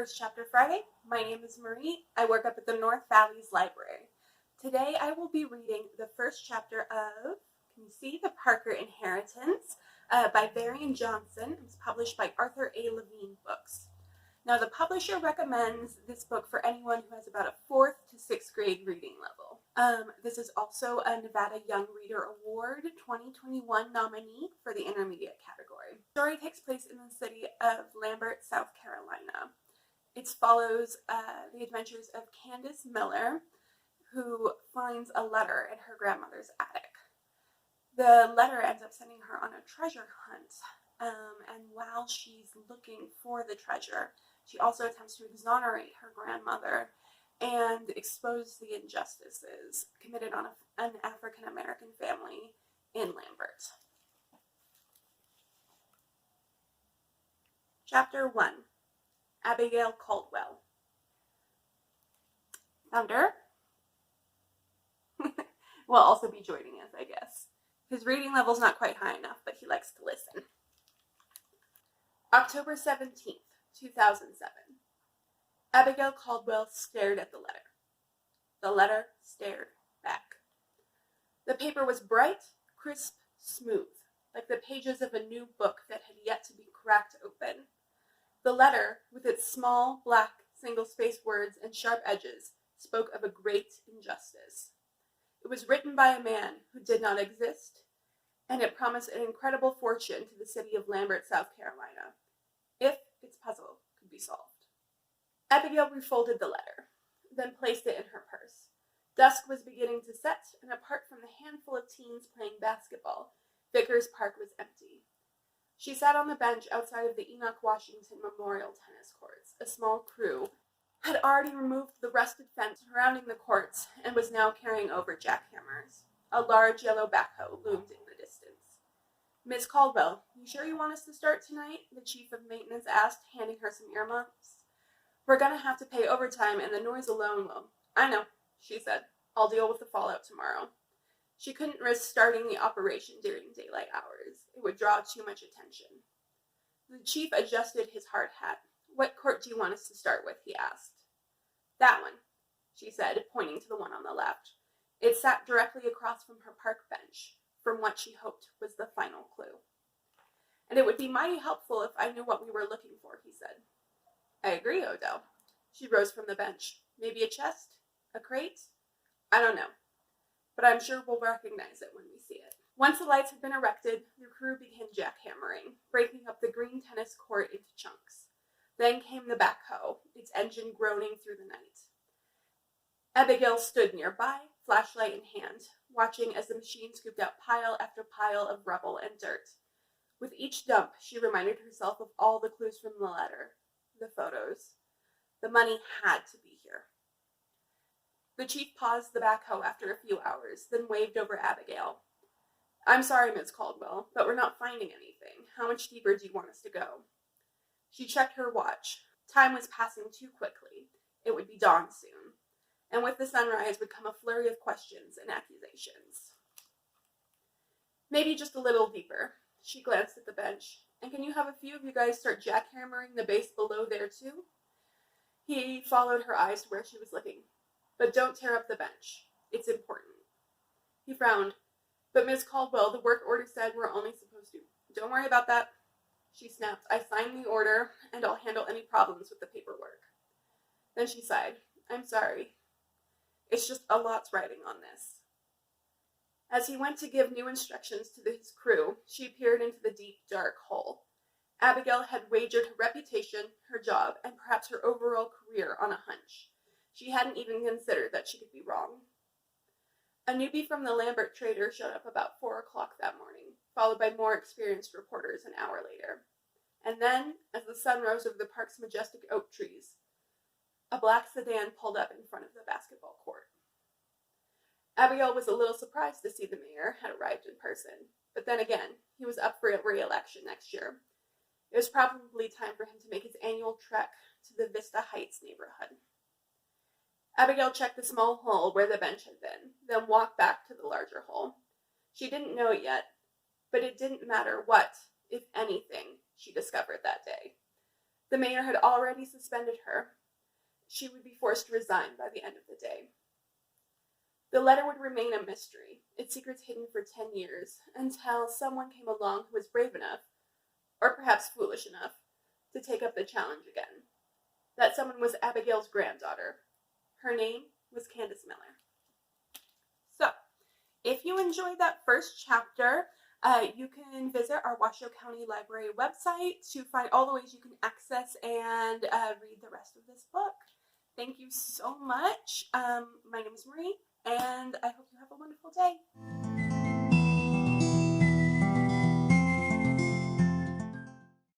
First Chapter Friday. My name is Marie. I work up at the North Valleys Library. Today I will be reading the first chapter of, can you see, The Parker Inheritance by Varian Johnson. It's published by Arthur A. Levine Books. Now the publisher recommends this book for anyone who has about a 4th to 6th grade reading level. This is also a Nevada Young Reader Award 2021 nominee for the intermediate category. The story takes place in the city of Lambert, South Carolina. It follows the adventures of Candace Miller, who finds a letter in her grandmother's attic. The letter ends up sending her on a treasure hunt, and while she's looking for the treasure, she also attempts to exonerate her grandmother and expose the injustices committed on an African-American family in Lambert. Chapter 1. Abigail Caldwell. Thunder will also be joining us, I guess. His reading level's not quite high enough, but he likes to listen. October 17th, 2007. Abigail Caldwell stared at the letter. The letter stared back. The paper was bright, crisp, smooth, like the pages of a new book that had yet to be cracked open. The letter, with its small, black, single-spaced words and sharp edges, spoke of a great injustice. It was written by a man who did not exist, and it promised an incredible fortune to the city of Lambert, South Carolina, if its puzzle could be solved. Abigail refolded the letter, then placed it in her purse. Dusk was beginning to set, and apart from the handful of teens playing basketball, Vickers Park was empty. She sat on the bench outside of the Enoch Washington Memorial Tennis Courts. A small crew had already removed the rusted fence surrounding the courts and was now carrying over jackhammers. A large yellow backhoe loomed in the distance. "Miss Caldwell, you sure you want us to start tonight?" the chief of maintenance asked, handing her some earmuffs. "We're going to have to pay overtime, and the noise alone will." "I know," she said. "I'll deal with the fallout tomorrow." She couldn't risk starting the operation during daylight hours. It would draw too much attention. The chief adjusted his hard hat. "What court do you want us to start with?" he asked. "That one," she said, pointing to the one on the left. It sat directly across from her park bench, from what she hoped was the final clue. "And it would be mighty helpful if I knew what we were looking for," he said. "I agree, Odell." She rose from the bench. "Maybe a chest? A crate? I don't know. But I'm sure we'll recognize it when we see it." Once the lights had been erected, the crew began jackhammering, breaking up the green tennis court into chunks. Then came the backhoe, its engine groaning through the night. Abigail stood nearby, flashlight in hand, watching as the machine scooped out pile after pile of rubble and dirt. With each dump, she reminded herself of all the clues from the letter, the photos. The money had to be here. The chief paused the backhoe after a few hours, then waved over Abigail. "I'm sorry, Miss Caldwell, but we're not finding anything. How much deeper do you want us to go?" She checked her watch. Time was passing too quickly. It would be dawn soon. And with the sunrise would come a flurry of questions and accusations. "Maybe just a little deeper." She glanced at the bench. "And can you have a few of you guys start jackhammering the base below there too?" He followed her eyes to where she was looking. "But don't tear up the bench. It's important." He frowned. "But Miss Caldwell, the work order said we're only supposed to." "Don't worry about that," she snapped. "I signed the order, and I'll handle any problems with the paperwork." Then she sighed. "I'm sorry. It's just a lot's riding on this." As he went to give new instructions to his crew, she peered into the deep, dark hole. Abigail had wagered her reputation, her job, and perhaps her overall career on a hunch. She hadn't even considered that she could be wrong. A newbie from the Lambert Trader showed up about 4 o'clock that morning, followed by more experienced reporters an hour later. And then, as the sun rose over the park's majestic oak trees, a black sedan pulled up in front of the basketball court. Abigail was a little surprised to see the mayor had arrived in person, but then again, he was up for a re-election next year. It was probably time for him to make his annual trek to the Vista Heights neighborhood. Abigail checked the small hole where the bench had been, then walked back to the larger hole. She didn't know it yet, but it didn't matter what, if anything, she discovered that day. The mayor had already suspended her. She would be forced to resign by the end of the day. The letter would remain a mystery, its secrets hidden for 10 years, until someone came along who was brave enough, or perhaps foolish enough, to take up the challenge again. That someone was Abigail's granddaughter. Her name was Candace Miller. So, if you enjoyed that first chapter, you can visit our Washoe County Library website to find all the ways you can access and read the rest of this book. Thank you so much. My name is Marie, and I hope you have a wonderful day.